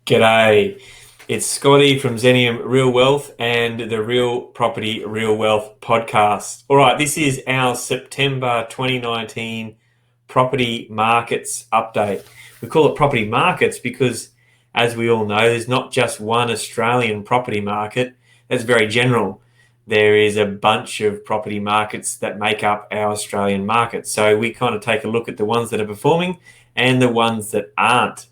G'day. It's Scotty from Zenium Real Wealth and the Real Property Real Wealth podcast. All right, this is our September 2019 property markets update. We call it property markets because, as we all know, there's not just one Australian property market. That's very general. There is a bunch of property markets that make up our Australian market. So we kind of take a look at the ones that are performing and the ones that aren't.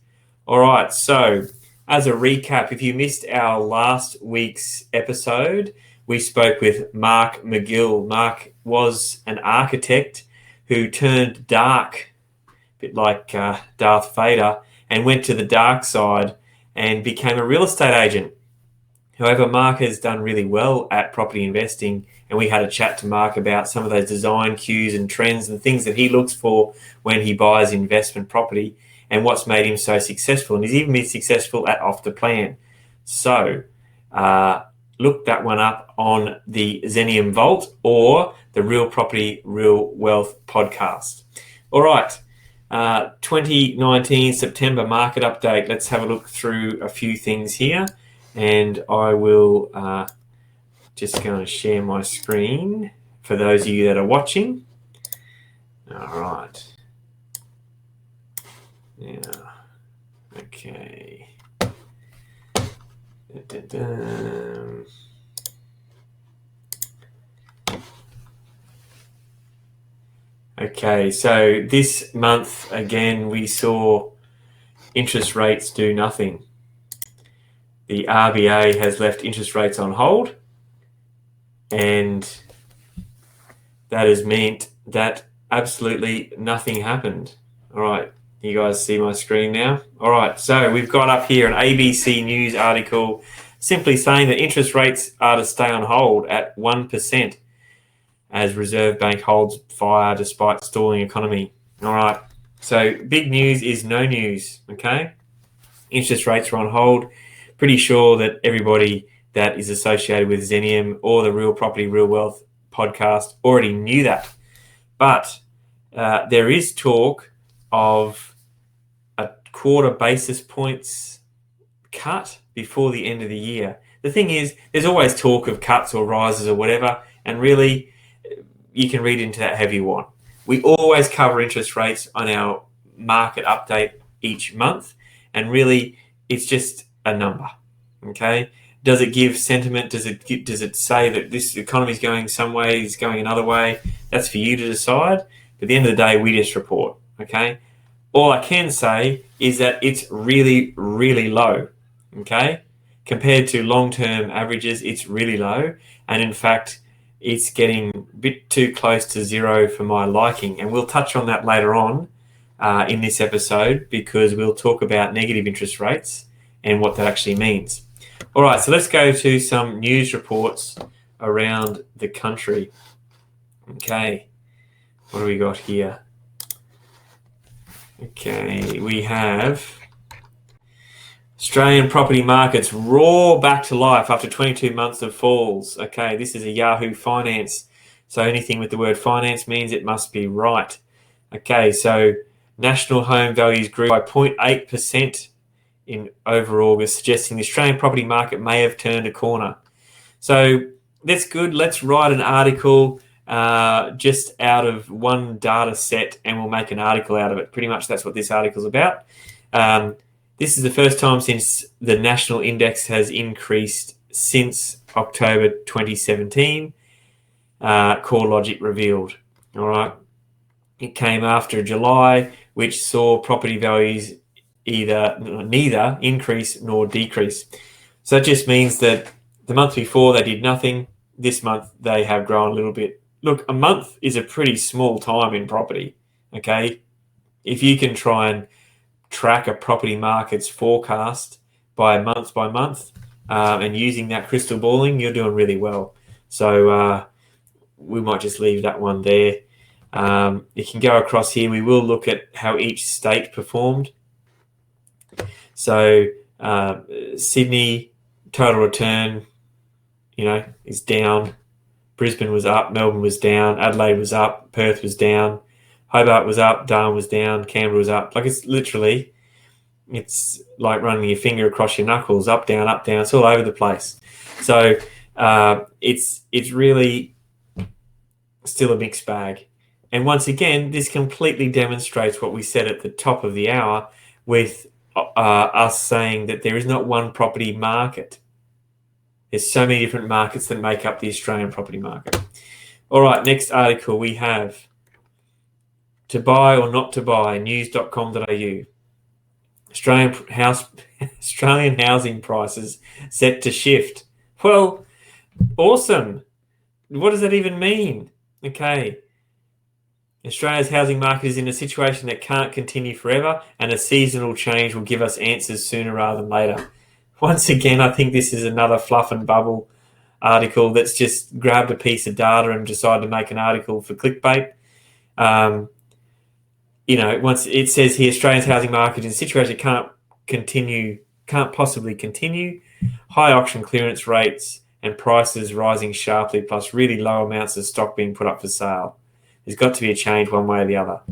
All right, so as a recap, if you missed our last week's episode, we spoke with Mark McGill. Mark was an architect who turned dark, a bit like Darth Vader, and went to the dark side and became a real estate agent. However, Mark has done really well at property investing, and we had a chat to Mark about some of those design cues and trends and things that he looks for when he buys investment property and what's made him so successful. And he's even been successful at Off the Plan. So look that one up on the Zenium Vault or the Real Property Real Wealth podcast. All right, 2019 September market update. Let's have a look through a few things here. And I will just going to share my screen for those of you that are watching. All right. Yeah. Okay. Okay, so this month, again, we saw interest rates do nothing. The RBA has left interest rates on hold, and that has meant that absolutely nothing happened. All right, you guys see my screen now? All right, so we've got up here an ABC News article simply saying that interest rates are to stay on hold at 1% as Reserve Bank holds fire despite stalling economy. All right, so big news is no news, okay? Interest rates are on hold. Pretty sure that everybody that is associated with Zenium or the Real Property Real Wealth podcast already knew that. But there is talk of a quarter basis points cut before the end of the year. The thing is, there's always talk of cuts or rises or whatever, and really you can read into that however you want. We always cover interest rates on our market update each month, and really it's just a number, okay? Does it give sentiment? Does it say that this economy is going some way, is going another way? That's for you to decide. But at the end of the day, we just report, okay? All I can say is that it's really, really low, okay? Compared to long-term averages, it's really low. And in fact, it's getting a bit too close to zero for my liking. And we'll touch on that later on in this episode, because we'll talk about negative interest rates and what that actually means. All right, so let's go to some news reports around the country. Okay, what do we got here? Okay, we have Australian property markets roar back to life after 22 months of falls. Okay, this is a Yahoo Finance. So anything with the word finance means it must be right. Okay, so national home values grew by 0.8% over August, suggesting the Australian property market may have turned a corner. So that's good. Let's write an article just out of one data set, and we'll make an article out of it. Pretty much that's what this article's about. This is the first time since the national index has increased since October 2017. CoreLogic revealed. All right. It came after July, which saw property values neither increase nor decrease. So that just means that the month before they did nothing. This month they have grown a little bit. Look, a month is a pretty small time in property, okay? If you can try and track a property market's forecast by month, and using that crystal balling, you're doing really well. So we might just leave that one there. You can go across here. We will look at how each state performed. So Sydney total return, is down. Brisbane was up, Melbourne was down, Adelaide was up, Perth was down, Hobart was up, Darwin was down, Canberra was up. Like, it's literally It's like running your finger across your knuckles, up, down, up, down. It's all over the place. So it's really still a mixed bag. And once again, this completely demonstrates what we said at the top of the hour with us saying that there is not one property market. There's so many different markets that make up the Australian property market. All right, next article we have to buy or not to buy, news.com.au. Australian housing prices set to shift. Well, awesome. What does that even mean? Okay. Australia's housing market is in a situation that can't continue forever, and a seasonal change will give us answers sooner rather than later. Once again, I think this is another fluff and bubble article that's just grabbed a piece of data and decided to make an article for clickbait. Once it says here, Australia's housing market is in a situation can't possibly continue. High auction clearance rates and prices rising sharply, plus really low amounts of stock being put up for sale. There's got to be a change one way or the other.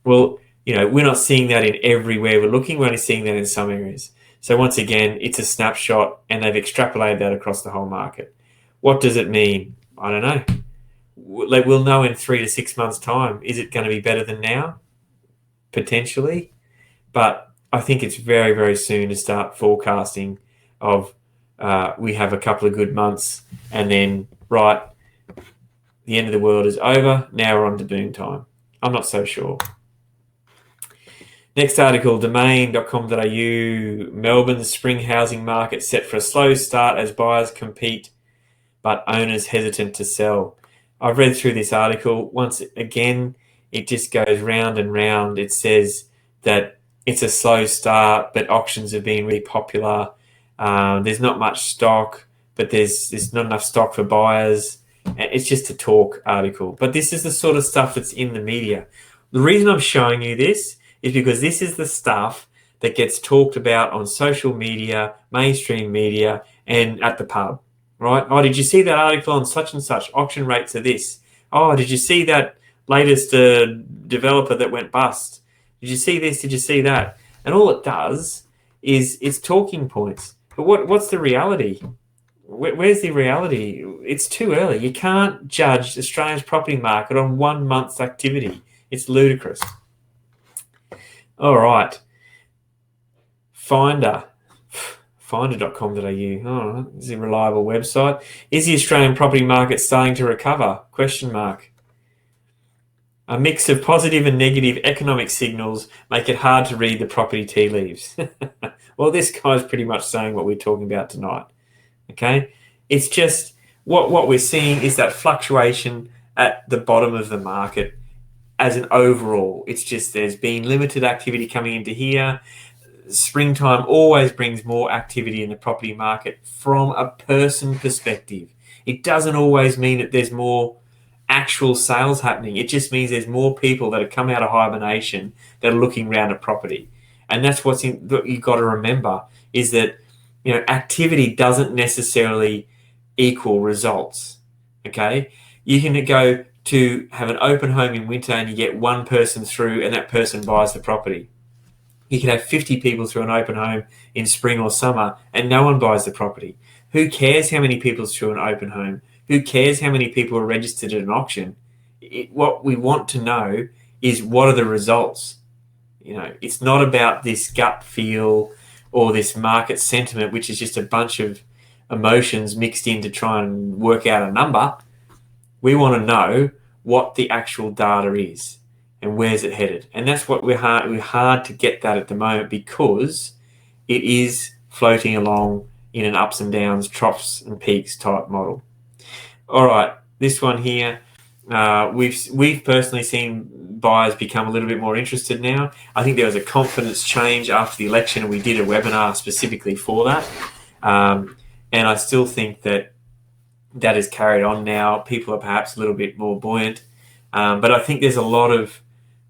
Well, we're not seeing that in everywhere we're looking. We're only seeing that in some areas. So once again, it's a snapshot, and they've extrapolated that across the whole market. What does it mean? I don't know. We'll know in 3 to 6 months' time. Is it going to be better than now? Potentially. But I think it's very, very soon to start forecasting of we have a couple of good months, and then, right, the end of the world is over. Now we're on to boom time. I'm not so sure. Next article, domain.com.au. Melbourne's spring housing market set for a slow start as buyers compete, but owners hesitant to sell. I've read through this article. Once again, it just goes round and round. It says that it's a slow start, but auctions have been really popular. There's not much stock, but there's not enough stock for buyers. It's just a talk article. But this is the sort of stuff that's in the media. The reason I'm showing you this is because this is the stuff that gets talked about on social media, mainstream media, and at the pub, right? Oh, did you see that article on such and such? Auction rates are this. Oh, did you see that latest developer that went bust? Did you see this? Did you see that? And all it does is it's talking points. But what's the reality? Where's the reality? It's too early. You can't judge Australia's property market on 1 month's activity. It's ludicrous. All right. Finder.com.au. Oh, this is a reliable website. Is the Australian property market starting to recover? Question mark. A mix of positive and negative economic signals make it hard to read the property tea leaves. Well, this guy's pretty much saying what we're talking about tonight. Okay? It's just what we're seeing is that fluctuation at the bottom of the market as an overall. It's just there's been limited activity coming into here. Springtime always brings more activity in the property market from a person perspective. It doesn't always mean that there's more actual sales happening. It just means there's more people that have come out of hibernation that are looking around at property. And that's what you've got to remember is that activity doesn't necessarily equal results. Okay, you can go to have an open home in winter and you get one person through and that person buys the property. You can have 50 people through an open home in spring or summer and no one buys the property. Who cares how many people's through an open home? Who cares how many people are registered at an auction? What we want to know is what are the results. It's not about this gut feel or this market sentiment, which is just a bunch of emotions mixed in to try and work out a number. We want to know what the actual data is and where's it headed. And that's what we're hard to get that at the moment because it is floating along in an ups and downs, troughs and peaks type model. All right, this one here, we've personally seen buyers become a little bit more interested now. I think there was a confidence change after the election and we did a webinar specifically for that. And I still think that is carried on now. People are perhaps a little bit more buoyant. But I think there's a lot of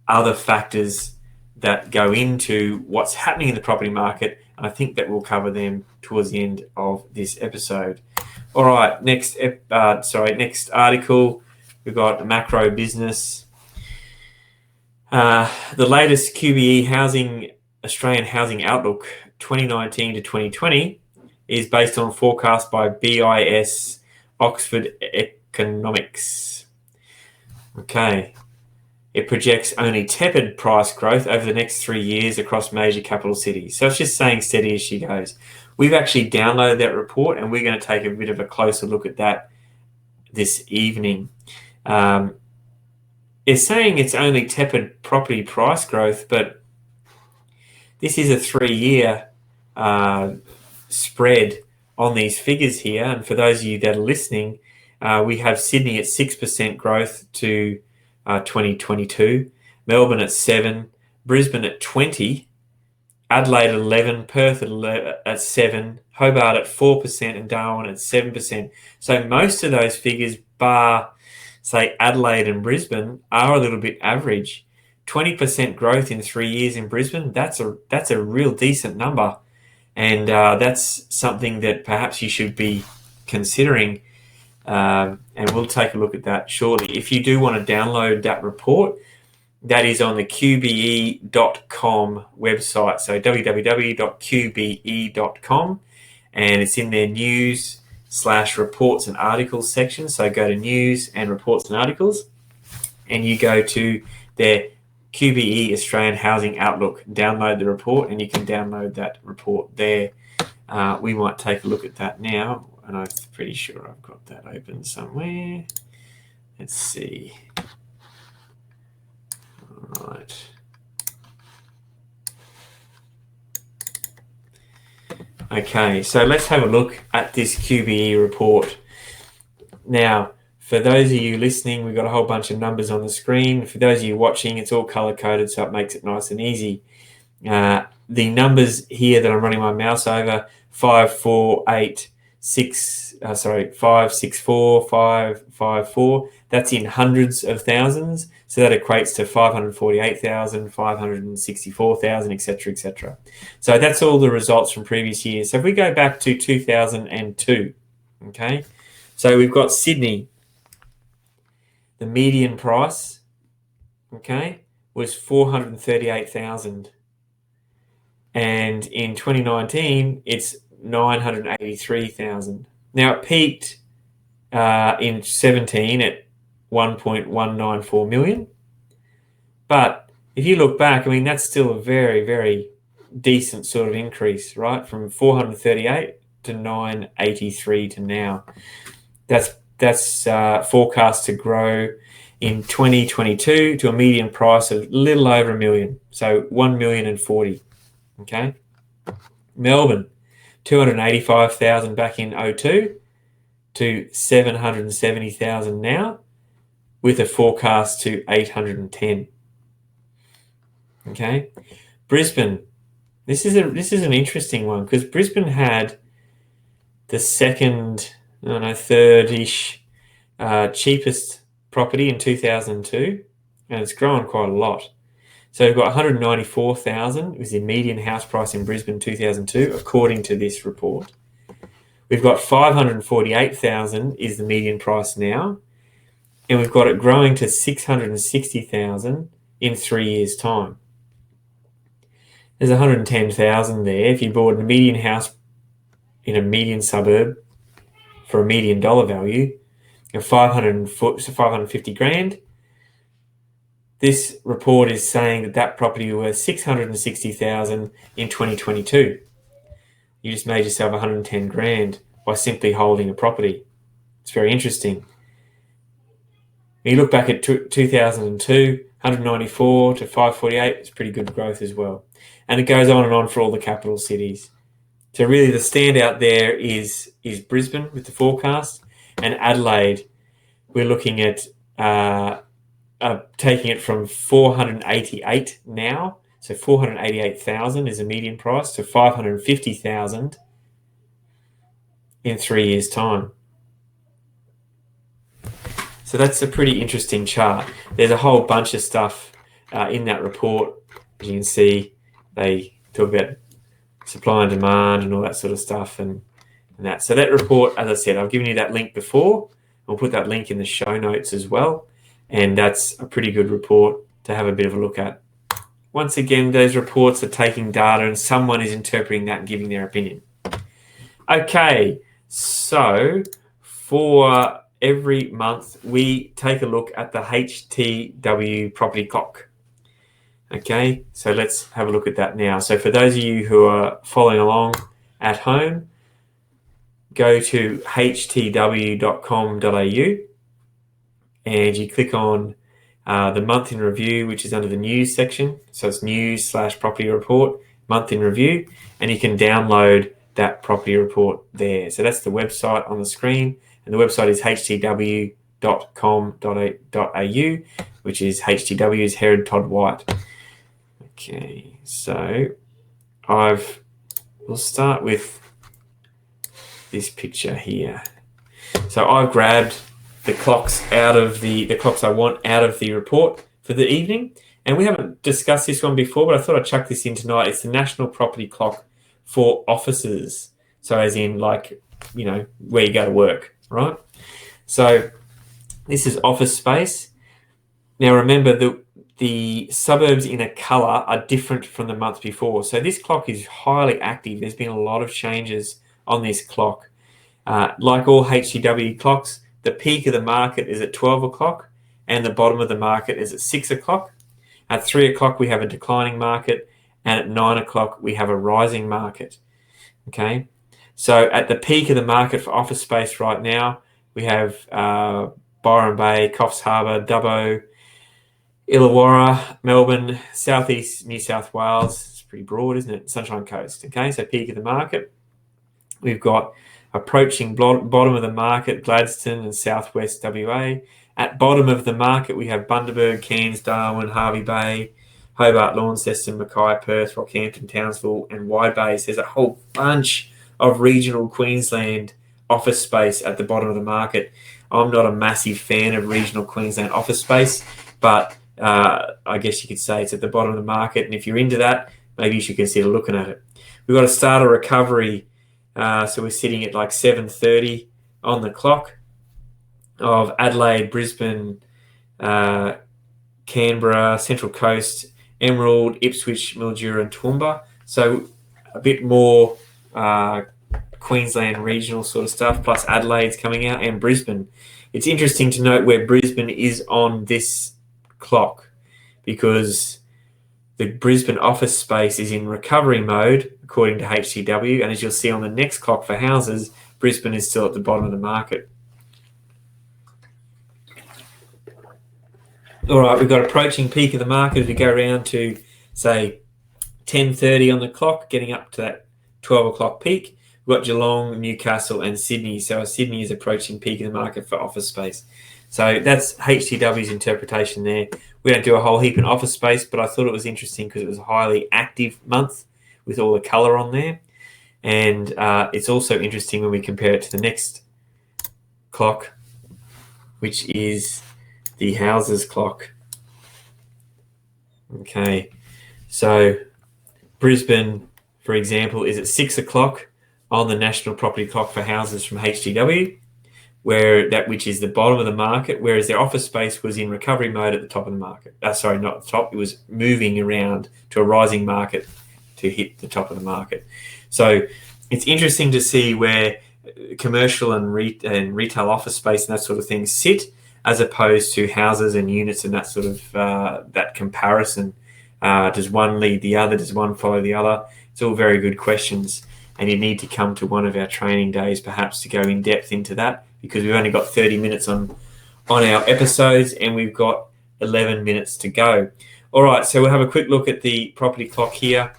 other factors that go into what's happening in the property market. And I think that we'll cover them towards the end of this episode. All right, next article, we've got a macro business. The latest QBE housing Australian Housing Outlook 2019 to 2020 is based on forecast by BIS Oxford Economics. Okay. It projects only tepid price growth over the next 3 years across major capital cities. So it's just saying steady as she goes. We've actually downloaded that report and we're going to take a bit of a closer look at that this evening. It's saying it's only tepid property price growth, but this is a 3-year spread on these figures here. And for those of you that are listening, we have Sydney at 6% growth to 2022, Melbourne at 7%, Brisbane at 20%, Adelaide at 11%, Perth at 7%, Hobart at 4%, and Darwin at 7%. So most of those figures, bar, say, Adelaide and Brisbane, are a little bit average. 20% growth in 3 years in Brisbane, that's a real decent number. And that's something that perhaps you should be considering. And we'll take a look at that shortly. If you do want to download that report, that is on the QBE.com website. So www.qbe.com, and it's in their news/reports and articles section. So go to news and reports and articles, and you go to their QBE Australian Housing Outlook. Download the report, and you can download that report there. We might take a look at that now. And I'm pretty sure I've got that open somewhere. Let's see. All right. Okay, so let's have a look at this QBE report. Now, for those of you listening, we've got a whole bunch of numbers on the screen. For those of you watching, it's all color-coded, so it makes it nice and easy. The numbers here that I'm running my mouse over, 564, 554, that's in hundreds of thousands. So that equates to 548,000, 564,000, etc., etc. So that's all the results from previous years. So if we go back to 2002, okay, so we've got Sydney. The median price, okay, was 438,000. And in 2019, it's 983,000. Now it peaked in 17 at 1.194 million. But if you look back, I mean, that's still a very, very decent sort of increase, right? From 438 to 983 to now. That's forecast to grow in 2022 to a median price of a little over $1 million. So 1,040,000. Okay. Melbourne, 285,000 back in 2002 to 770,000 now, with a forecast to 810. Okay. Brisbane, this is an interesting one because Brisbane had the third-ish cheapest property in 2002, and it's grown quite a lot. So we've got 194,000 was the median house price in Brisbane 2002, according to this report. We've got 548,000 is the median price now, and we've got it growing to 660,000 in 3 years' time. There's 110,000 there. If you bought a median house in a median suburb for a median dollar value of 550 grand, this report is saying that property was worth 660,000 in 2022. You just made yourself 110 grand by simply holding a property. It's very interesting. When you look back at 2002, 194 to 548, it's pretty good growth as well. And it goes on and on for all the capital cities. So really the standout there is Brisbane with the forecast, and Adelaide. We're looking at taking it from 488 now, so 488,000 is a median price, to 550,000 in 3 years' time. So that's a pretty interesting chart. There's a whole bunch of stuff in that report. As you can see, they talk about supply and demand and all that sort of stuff and that. So that report, as I said, I've given you that link before. I'll put that link in the show notes as well. And that's a pretty good report to have a bit of a look at. once again, those reports are taking data and someone is interpreting that and giving their opinion. Okay, so for every month, we take a look at the HTW property clock. Okay, so let's have a look at that now. So for those of you who are following along at home, go to htw.com.au and you click on the month in review, which is under the news section. So it's news/property report, month in review, and you can download that property report there. So that's the website on the screen, and the website is htw.com.au, which is HTW's Herod Todd White. Okay, so we'll start with this picture here. So I've grabbed the clocks out of the clocks I want out of the report for the evening, and we haven't discussed this one before, but I thought I'd chuck this in tonight. It's the national property clock for offices, so as in, like, you know, where you go to work, right? So this is office space. Now remember, the suburbs in a colour are different from the month before. So this clock is highly active. There's been a lot of changes on this clock. Like all HTW clocks, the peak of the market is at 12 o'clock and the bottom of the market is at 6 o'clock. At 3 o'clock, we have a declining market, and at 9 o'clock, we have a rising market. Okay, so at the peak of the market for office space right now, we have Byron Bay, Coffs Harbour, Dubbo, Illawarra, Melbourne, southeast New South Wales. It's pretty broad, isn't it? Sunshine Coast. Okay, so peak of the market. We've got approaching bottom of the market, Gladstone and southwest WA. At bottom of the market, we have Bundaberg, Cairns, Darwin, Hervey Bay, Hobart, Launceston, Mackay, Perth, Rockhampton, Townsville, and Wide Bay. So there's a whole bunch of regional Queensland office space at the bottom of the market. I'm not a massive fan of regional Queensland office space, but I guess you could say it's at the bottom of the market. And if you're into that, maybe you should consider looking at it. We've got to start a recovery. So we're sitting at like 7:30 on the clock of Adelaide, Brisbane, Canberra, Central Coast, Emerald, Ipswich, Mildura and Toowoomba. So a bit more Queensland regional sort of stuff, plus Adelaide's coming out, and Brisbane. It's interesting to note where Brisbane is on this clock, because the Brisbane office space is in recovery mode, according to HTW, and as you'll see on the next clock for houses, Brisbane is still at the bottom of the market. All right, we've got approaching peak of the market as we go around to, say, 10:30 on the clock, getting up to that 12 o'clock peak. We've got Geelong, Newcastle and Sydney. So Sydney is approaching peak of the market for office space. So that's HTW's interpretation there. We don't do a whole heap in office space, but I thought it was interesting because it was a highly active month with all the colour on there. And it's also interesting when we compare it to the next clock, which is the houses clock. Okay, so Brisbane, for example, is at 6 o'clock on the national property clock for houses from HTW, which is the bottom of the market, whereas their office space was in recovery mode at the top of the market. Sorry, not the top. It was moving around to a rising market to hit the top of the market. So it's interesting to see where commercial and retail office space and that sort of thing sit, as opposed to houses and units and that sort of that comparison. Does one lead the other? Does one follow the other? It's all very good questions, and you need to come to one of our training days perhaps to go in depth into that, because we've only got 30 minutes on our episodes and we've got 11 minutes to go. All right, so we'll have a quick look at the property clock here.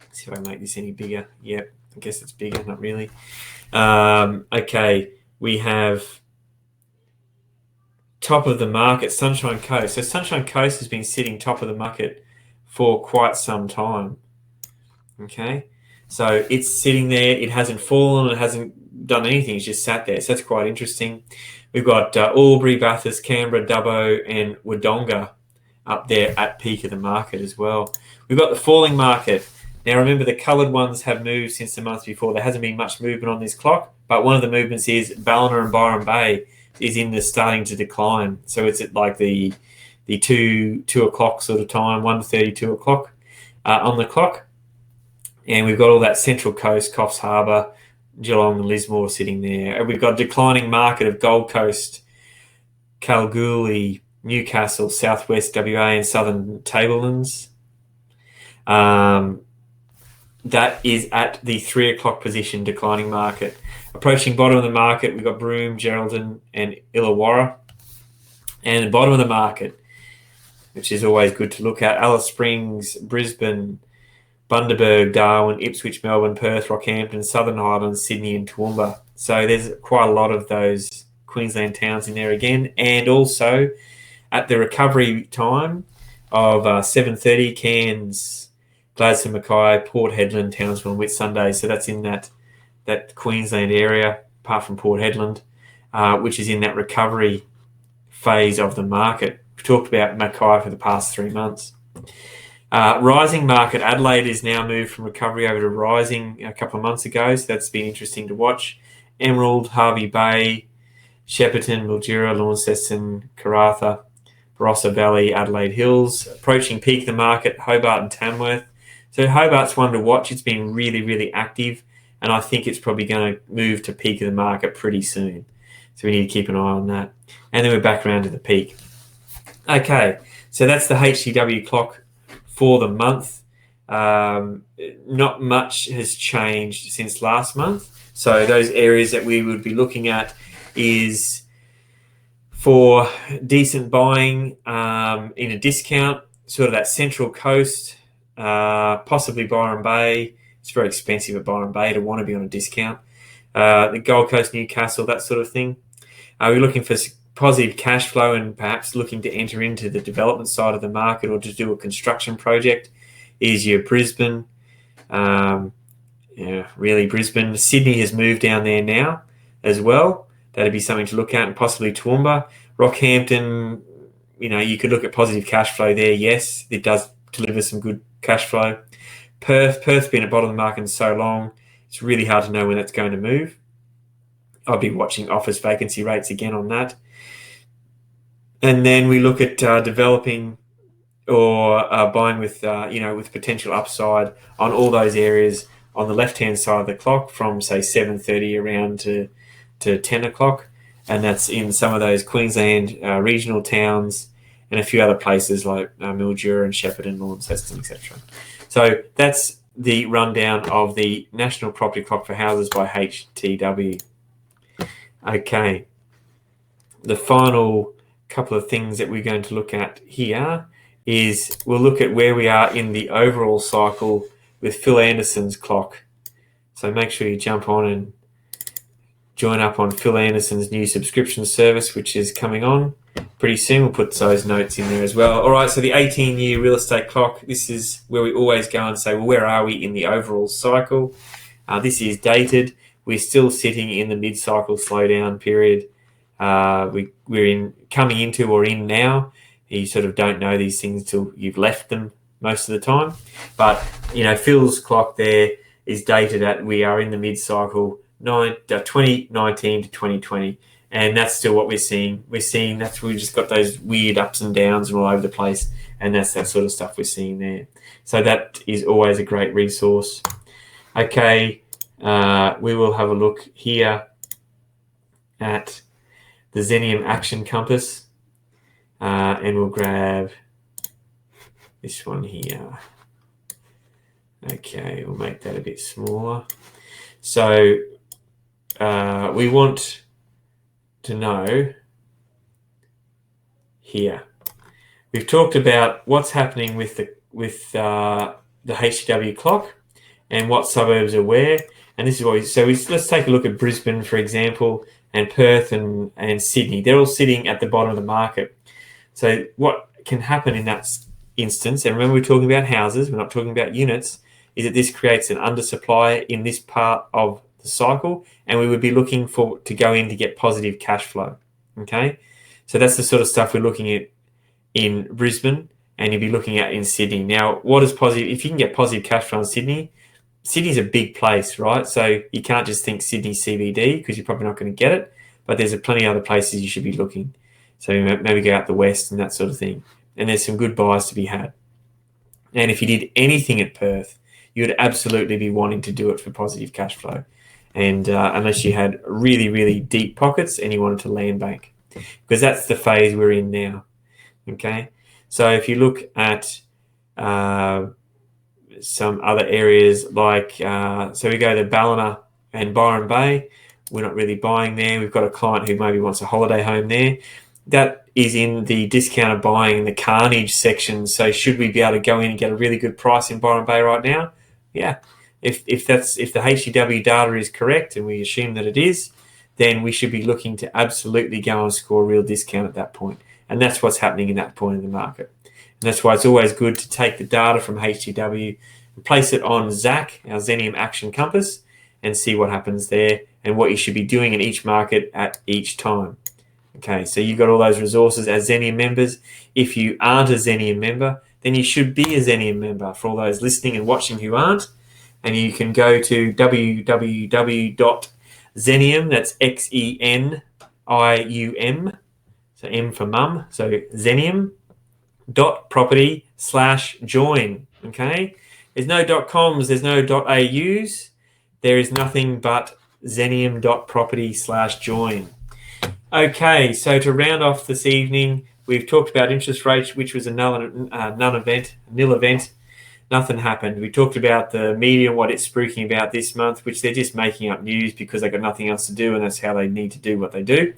Let's see if I make this any bigger. Yep, I guess it's bigger, not really. Okay, we have top of the market, Sunshine Coast. So Sunshine Coast has been sitting top of the market for quite some time. Okay, so it's sitting there. It hasn't fallen. It hasn't done anything. It's just sat there. So that's quite interesting. We've got Albury, Bathurst, Canberra, Dubbo and Wodonga up there at peak of the market as well. We've got the falling market. Now, remember, the coloured ones have moved since the month before. There hasn't been much movement on this clock, but one of the movements is Ballina and Byron Bay is in the starting to decline. So it's at like the the two o'clock sort of time, 1:30, 2 o'clock on the clock. And we've got all that Central Coast, Coffs Harbour, Geelong and Lismore sitting there. And we've got a declining market of Gold Coast, Kalgoorlie, Newcastle, Southwest WA and Southern Tablelands. That is at the 3 o'clock position, declining market. Approaching bottom of the market, we've got Broome, Geraldton and Illawarra. And the bottom of the market, which is always good to look at, Alice Springs, Brisbane, Bundaberg, Darwin, Ipswich, Melbourne, Perth, Rockhampton, Southern Highlands, Sydney and Toowoomba. So there's quite a lot of those Queensland towns in there again. And also at the recovery time of 7:30, Cairns, Gladstone, Mackay, Port Hedland, Townsville and Whitsunday. So that's in that Queensland area, apart from Port Hedland, which is in that recovery phase of the market. We've talked about Mackay for the past 3 months. Rising market, Adelaide is now moved from recovery over to rising a couple of months ago, so that's been interesting to watch. Emerald, Hervey Bay, Shepparton, Mildura, Launceston, Karratha, Barossa Valley, Adelaide Hills. Approaching peak of the market, Hobart and Tamworth. So Hobart's one to watch. It's been really, really active, and I think it's probably going to move to peak of the market pretty soon. So we need to keep an eye on that. And then we're back around to the peak. Okay, so that's the HTW clock for the month. Not much has changed since last month. So those areas that we would be looking at is for decent buying in a discount, sort of that Central Coast, possibly Byron Bay. It's very expensive at Byron Bay to want to be on a discount. The Gold Coast, Newcastle, that sort of thing. We're looking for positive cash flow and perhaps looking to enter into the development side of the market or to do a construction project is your Brisbane. Really Brisbane. Sydney has moved down there now as well. That'd be something to look at, and possibly Toowoomba. Rockhampton, you could look at positive cash flow there. Yes, it does deliver some good cash flow. Perth's been at bottom of the market so long, it's really hard to know when that's going to move. I'll be watching office vacancy rates again on that. And then we look at developing or buying with, with potential upside on all those areas on the left-hand side of the clock from, say, 7:30 around to 10 o'clock. And that's in some of those Queensland regional towns and a few other places like Mildura and Shepparton, Launceston, etc. So that's the rundown of the National Property Clock for Houses by HTW. Okay, the final couple of things that we're going to look at here is we'll look at where we are in the overall cycle with Phil Anderson's clock. So make sure you jump on and join up on Phil Anderson's new subscription service, which is coming on pretty soon. We'll put those notes in there as well. All right, so the 18-year real estate clock, this is where we always go and say, well, where are we in the overall cycle? This is dated. We're still sitting in the mid-cycle slowdown period. We're coming into or in now. You sort of don't know these things till you've left them most of the time. But, Phil's clock there is dated at, we are in the mid-cycle 2019 to 2020. And that's still what we're seeing. We've just got those weird ups and downs all over the place. And that's that sort of stuff we're seeing there. So that is always a great resource. Okay. We will have a look here at the Xenium Action Compass, and we'll grab this one here. Okay, we'll make that a bit smaller. So we want to know here. We've talked about what's happening with the HTW clock and what suburbs are where. And this is what let's take a look at Brisbane, for example, and Perth and Sydney. They're all sitting at the bottom of the market. So what can happen in that instance, and remember we're talking about houses, we're not talking about units, is that this creates an undersupply in this part of the cycle, and we would be looking to go in to get positive cash flow. Okay? So that's the sort of stuff we're looking at in Brisbane, and you'll be looking at in Sydney. Now, what is positive? If you can get positive cash flow in Sydney, Sydney's a big place, right? So you can't just think Sydney CBD because you're probably not going to get it, but there's plenty of other places you should be looking. So maybe go out the west and that sort of thing. And there's some good buys to be had. And if you did anything at Perth, you would absolutely be wanting to do it for positive cash flow. And unless you had really, really deep pockets and you wanted to land bank, because that's the phase we're in now. Okay. So if you look at some other areas like, so we go to Ballina and Byron Bay, we're not really buying there. We've got a client who maybe wants a holiday home there. That is in the discounted buying in the carnage section. So should we be able to go in and get a really good price in Byron Bay right now? Yeah. If the HTW data is correct, and we assume that it is, then we should be looking to absolutely go and score a real discount at that point. And that's what's happening in that point in the market. And that's why it's always good to take the data from HTW and place it on ZAC, our Xenium Action Compass, and see what happens there and what you should be doing in each market at each time. Okay, so you've got all those resources as Xenium members. If you aren't a Xenium member, then you should be a Xenium member. For all those listening and watching who aren't, and you can go to www.xenium, that's XENIUM, so M for mum, so xenium.property/join, okay? There's no .coms, there's no .aus, there is nothing but xenium.property/join. Okay, so to round off this evening, we've talked about interest rates, which was a nil event. Nothing happened. We talked about the media, what it's spruiking about this month, which they're just making up news because they've got nothing else to do, and that's how they need to do what they do.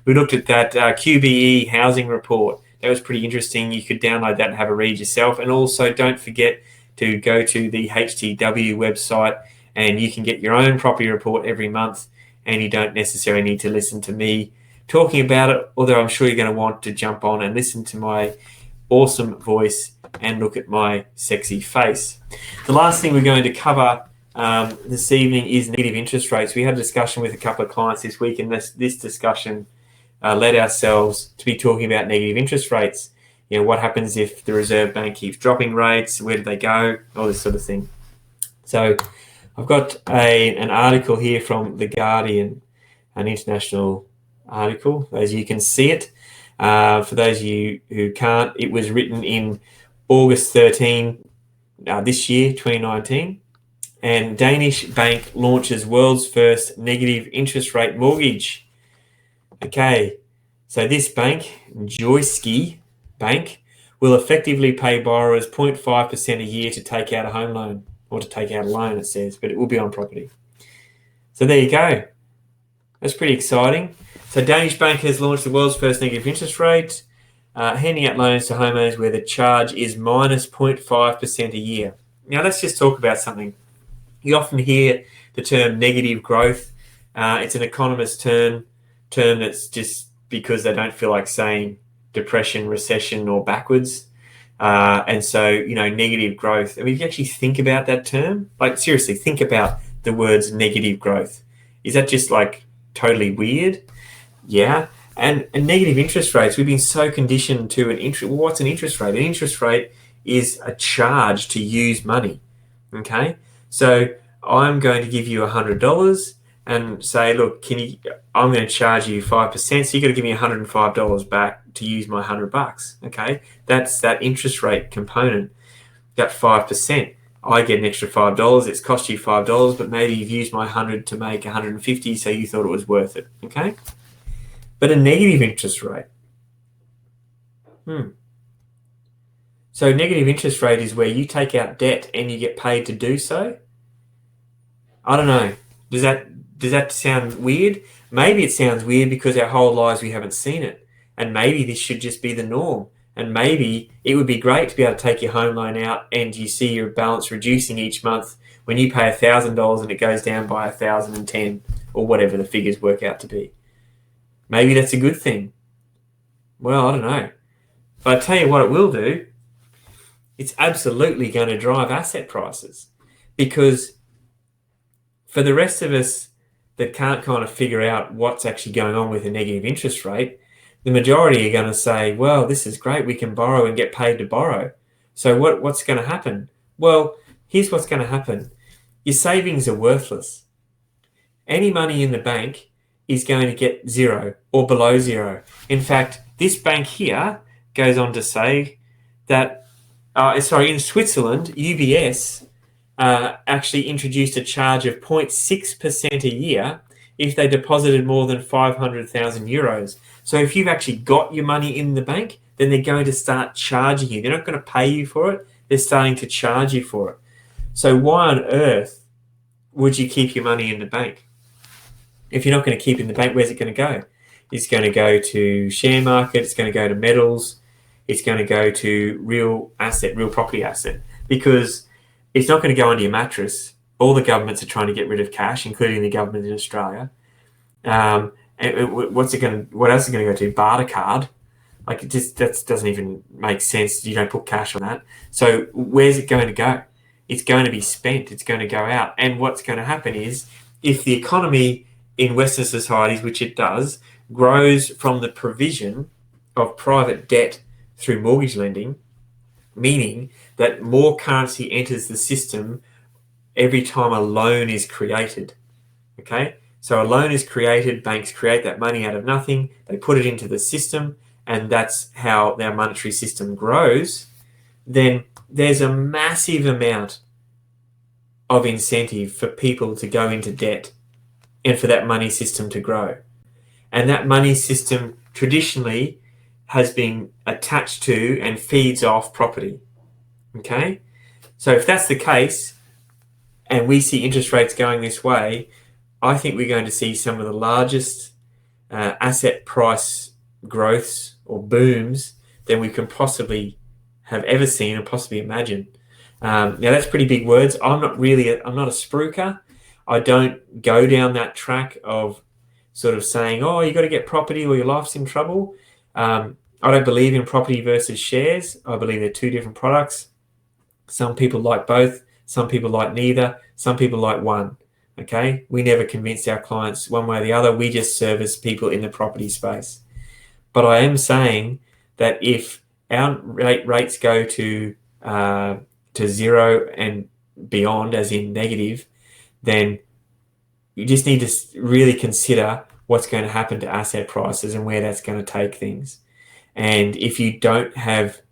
We looked at that QBE housing report. That was pretty interesting. You could download that and have a read yourself. And also don't forget to go to the HTW website, and you can get your own property report every month, and you don't necessarily need to listen to me talking about it, although I'm sure you're going to want to jump on and listen to my awesome voice and look at my sexy face. The last thing we're going to cover this evening is negative interest rates. We had a discussion with a couple of clients this week, and this discussion led ourselves to be talking about negative interest rates. You know, what happens if the Reserve Bank keeps dropping rates? Where do they go? All this sort of thing. So I've got an article here from The Guardian, an international article, as you can see it. For those of you who can't, it was written in August 13 this year, 2019, and Danish bank launches world's first negative interest rate mortgage. Okay, so this bank, Jyske Bank, will effectively pay borrowers 0.5% a year to take out a home loan, or to take out a loan, it says, but it will be on property. So there you go. That's pretty exciting. So Danish bank has launched the world's first negative interest rate, handing out loans to homeowners where the charge is minus 0.5% a year. Now, let's just talk about something. You often hear the term negative growth. It's an economist term that's just because they don't feel like saying depression, recession, or backwards. And so, you know, negative growth. I mean, if you actually think about that term, like seriously, think about the words negative growth. Is that just like totally weird? Yeah. And negative interest rates, we've been so conditioned to an interest. Well, what's an interest rate? An interest rate is a charge to use money. Okay. So I'm going to give you $100 and say, look, I'm going to charge you 5%. So you've got to give me $105 back to use my $100. Okay. That's that interest rate component. Got 5%. I get an extra $5. It's cost you $5, but maybe you've used my 100 to make 150. So you thought it was worth it. Okay. But a negative interest rate. So negative interest rate is where you take out debt and you get paid to do so. I don't know. Does that sound weird? Maybe it sounds weird because our whole lives we haven't seen it. And maybe this should just be the norm. And maybe it would be great to be able to take your home loan out and you see your balance reducing each month when you pay $1,000 and it goes down by $1,010 or whatever the figures work out to be. Maybe that's a good thing. Well, I don't know. But I tell you what it will do. It's absolutely going to drive asset prices, because for the rest of us that can't kind of figure out what's actually going on with a negative interest rate, the majority are going to say, well, this is great. We can borrow and get paid to borrow. So what's going to happen? Well, here's what's going to happen. Your savings are worthless. Any money in the bank is going to get zero or below zero. In fact, This bank here goes on to say that, in Switzerland, UBS actually introduced a charge of 0.6% a year if they deposited more than 500,000 euros. So if you've actually got your money in the bank, then they're going to start charging you. They're not going to pay you for it. They're starting to charge you for it. So why on earth would you keep your money in the bank? If you're not going to keep it in the bank, where's it going to go? It's going to go to share market. It's going to go to metals. It's going to go to real property asset, because it's not going to go under your mattress. All the governments are trying to get rid of cash, including the government in Australia. And what else is it going to go to? Barter card. Like, that doesn't even make sense. You don't put cash on that. So where's it going to go? It's going to be spent. It's going to go out. And what's going to happen is, if the economy in Western societies, which it does, grows from the provision of private debt through mortgage lending, meaning that more currency enters the system every time a loan is created. Okay? So a loan is created, banks create that money out of nothing, they put it into the system, and that's how their monetary system grows. Then there's a massive amount of incentive for people to go into debt and for that money system to grow. And that money system traditionally has been attached to and feeds off property. Okay? So if that's the case, and we see interest rates going this way, I think we're going to see some of the largest asset price growths or booms than we can possibly have ever seen and possibly imagine. Now, that's pretty big words. I'm not a spruiker. I don't go down that track of sort of saying, oh, you got to get property or your life's in trouble. I don't believe in property versus shares. I believe they're two different products. Some people like both. Some people like neither. Some people like one. Okay? We never convince our clients one way or the other. We just service people in the property space. But I am saying that if our rates go to zero and beyond, as in negative, then you just need to really consider what's going to happen to asset prices and where that's going to take things. And if you don't have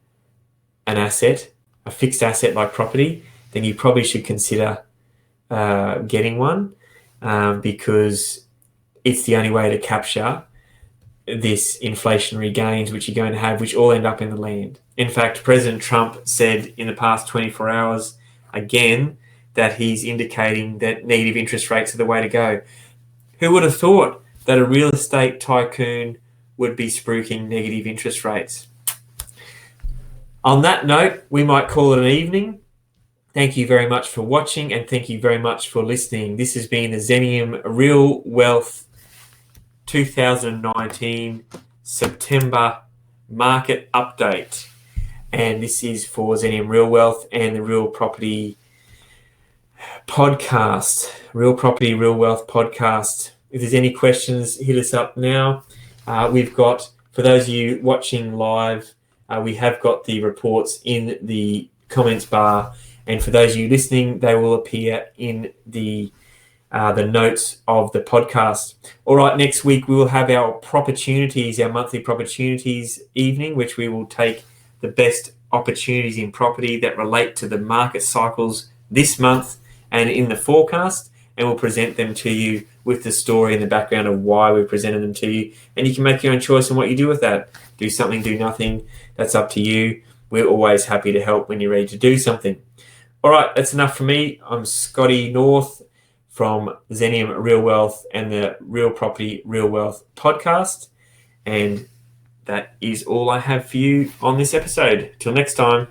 an asset, a fixed asset like property, then you probably should consider getting one, because it's the only way to capture this inflationary gains which you're going to have, which all end up in the land. In fact, President Trump said in the past 24 hours, again, that he's indicating that negative interest rates are the way to go. Who would have thought that a real estate tycoon would be spruiking negative interest rates? On that note, we might call it an evening. Thank you very much for watching, and thank you very much for listening. This has been the Zenium Real Wealth 2019 September market update. And this is for Zenium Real Wealth and the Real Property podcast, Real Property, Real Wealth podcast. If there's any questions, hit us up now. We've got, for those of you watching live, we have got the reports in the comments bar. And for those of you listening, they will appear in the notes of the podcast. All right, next week we will have our monthly Propertunities evening, which we will take the best opportunities in property that relate to the market cycles this month and in the forecast, and we'll present them to you with the story and the background of why we presented them to you. And you can make your own choice on what you do with that. Do something, do nothing. That's up to you. We're always happy to help when you're ready to do something. All right, that's enough for me. I'm Scotty North from Zenium Real Wealth and the Real Property, Real Wealth podcast. And that is all I have for you on this episode. Till next time.